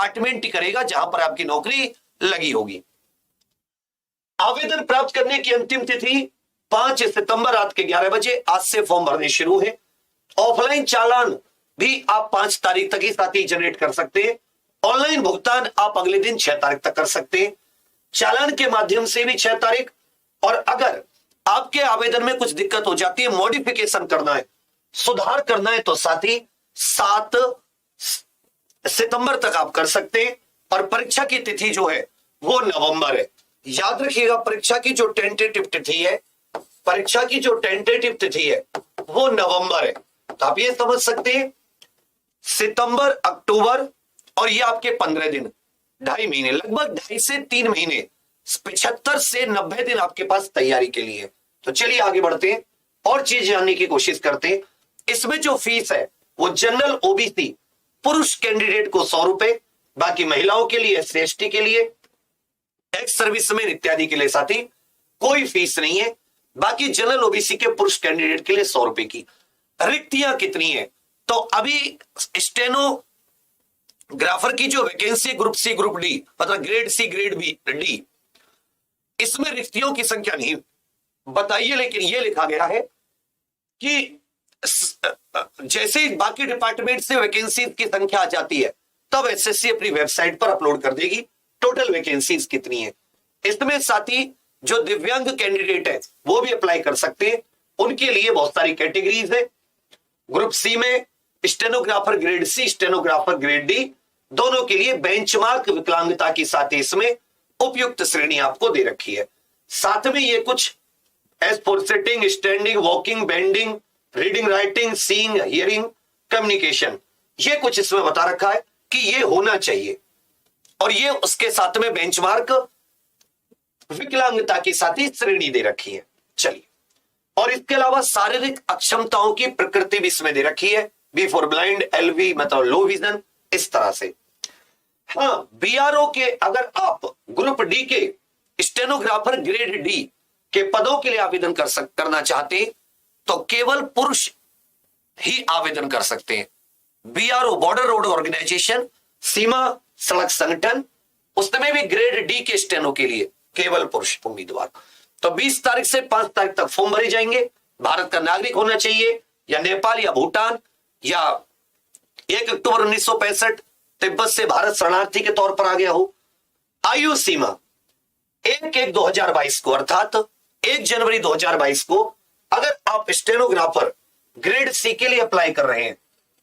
Department ही करेगा जहां पर आपकी नौकरी लगी होगी। आवेदन प्राप्त करने की अंतिम तिथि 5 सितंबर रात के 11 बजे। आज से फॉर्म भरने शुरू है। ऑफलाइन चालान भी आप 5 तारीख तक ही साथ ही जनरेट कर सकते हैं। ऑनलाइन भुगतान आप अगले दिन 6 तारीख तक कर सकते हैं। चालान के माध्यम से भी 6 तारीख। और अगर आपके आवेदन में कुछ दिक्कत हो जाती है, मॉडिफिकेशन करना है, सुधार करना है, तो साथ ही 7 सितंबर तक आप कर सकते हैं। और परीक्षा की तिथि जो है वो नवंबर है। याद रखिएगा, परीक्षा की जो टेंटेटिव तिथि है, परीक्षा की जो टेंटेटिव तिथि है वो नवंबर है। तो आप ये समझ सकते हैं सितंबर, अक्टूबर और ये आपके 15 दिन, 2.5 महीने, लगभग 2.5 से 3 महीने, 75 से 90 दिन आपके पास तैयारी के लिए। तो चलिए आगे बढ़ते हैं और चीज जानने की कोशिश करते हैं। इसमें जो फीस है वो जनरल ओबीसी पुरुष कैंडिडेट को 100 रुपए, बाकी महिलाओं के लिए, SC ST के लिए, एक्स सर्विसमैन इत्यादि के लिए साथी कोई फीस नहीं है। बाकी जनरल ओबीसी के पुरुष कैंडिडेट के लिए 100 रुपए की। रिक्तियां कितनी है? तो अभी स्टेनोग्राफर की जो vacancy group C group D, मतलब ग्रेड C ग्रेड D, इसमें रिक्तियों की संख्या नहीं बताइए, लेकिन यह लिखा गया है कि जैसे बाकी डिपार्टमेंट से वैकेंसी की संख्या आ जाती है तब SSC अपनी वेबसाइट पर अपलोड कर देगी टोटल वैकेंसीज कितनी है। इसमें साथी जो दिव्यांग कैंडिडेट है वो भी अप्लाई कर सकते हैं। उनके लिए बहुत सारी कैटेगरीज है। ग्रुप C में stenographer grade C, stenographer grade D, दोनों के लिए बेंचमार्क विकलांगता की साथ ही इसमें उपयुक्त श्रेणी आपको दे रखी है। साथ में ये कुछ as for sitting, standing, walking, bending, reading, writing, seeing, hearing, communication, ये कुछ इसमें बता रखा है कि ये होना चाहिए। और ये उसके साथ में बेंचमार्क विकलांगता की साथ ही श्रेणी दे रखी है। चलिए, और इसके अलावा शारीरिक अक्षमताओं की प्रकृति भी इसमें दे रखी है। बी फॉर ब्लाइंड, LV मतलब लो विजन, इस तरह से। हाँ, BRO के अगर आप ग्रुप D के स्टेनोग्राफर ग्रेड D के पदों के लिए आवेदन करना चाहते हैं तो केवल पुरुष ही आवेदन कर सकते हैं। BRO बॉर्डर रोड ऑर्गेनाइजेशन, सीमा सड़क संगठन, उसमें भी ग्रेड D के स्टेनो के लिए केवल पुरुष उम्मीदवार। तो 20 तारीख से 5 तारीख तक फॉर्म भरे जाएंगे। भारत का नागरिक होना चाहिए या नेपाल या भूटान, या 1 अक्टूबर 1965 तिब्बत से भारत शरणार्थी के तौर पर आ गया हो। आयु सीमा 1/1/2022 को, अर्थात 1 जनवरी 2022 को अगर आप स्टेनोग्राफर ग्रेड C के लिए अप्लाई कर रहे हैं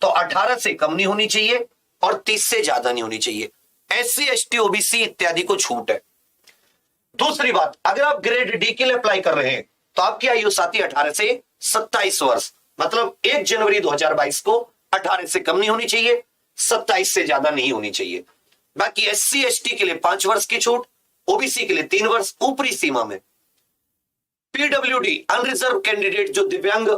तो 18 से कम नहीं होनी चाहिए और 30 से ज्यादा नहीं होनी चाहिए। SC ST OBC इत्यादि को छूट है। दूसरी बात, अगर आप ग्रेड D के लिए अप्लाई कर रहे हैं तो आपकी आयु साथी 18 से 27 वर्ष, मतलब 1 जनवरी 2022 को 18 से कम नहीं होनी चाहिए, 27 से ज्यादा नहीं होनी चाहिए। बाकी SC ST के लिए 5 वर्ष की छूट, OBC के लिए 3 वर्ष ऊपरी सीमा में। PWD अनरिजर्व कैंडिडेट जो दिव्यांग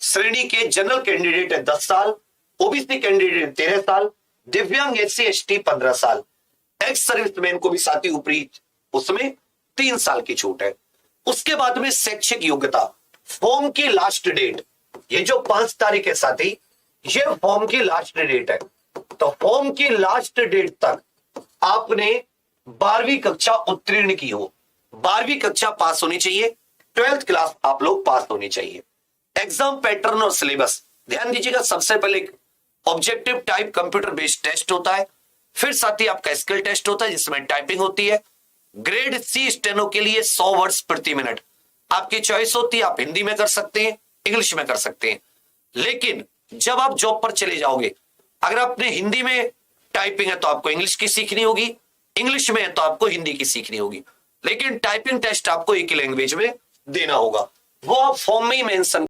श्रेणी के जनरल कैंडिडेट है 10 साल, OBC कैंडिडेट 13 साल, दिव्यांग SC ST 15 साल, एक्स सर्विसमैन को भी साथी ऊपरी उसमें 3 साल की छूट है। उसके बाद में शैक्षिक योग्यता, फॉर्म की लास्ट डेट, ये जो 5 तारीख है साथी, ये फॉर्म की लास्ट डेट है। तो फॉर्म की लास्ट डेट तक आपने 12वीं कक्षा उत्तीर्ण की हो, 12वीं कक्षा पास होनी चाहिए, 12th क्लास आप लोग पास होनी चाहिए। एग्जाम पैटर्न और सिलेबस ध्यान दीजिएगा। सबसे पहले एक objective type computer based test होता है, फिर साथ ही आपका स्किल टेस्ट होता है जिसमें टाइपिंग होती है। ग्रेड C स्टेनो के लिए 100 वर्ड्स प्रति मिनट आपकी चॉइस होती है, आप हिंदी में कर सकते हैं, इंग्लिश में कर सकते हैं। लेकिन जब आप जॉब पर चले जाओगे, अगर आपने हिंदी में टाइपिंग है तो आपको इंग्लिश की सीखनी होगी, इंग्लिश में है तो आपको हिंदी की सीखनी होगी। लेकिन टाइपिंग टेस्ट आपको एक ही लैंग्वेज में देना होगा, वो आप फॉर्म में ही मेंशन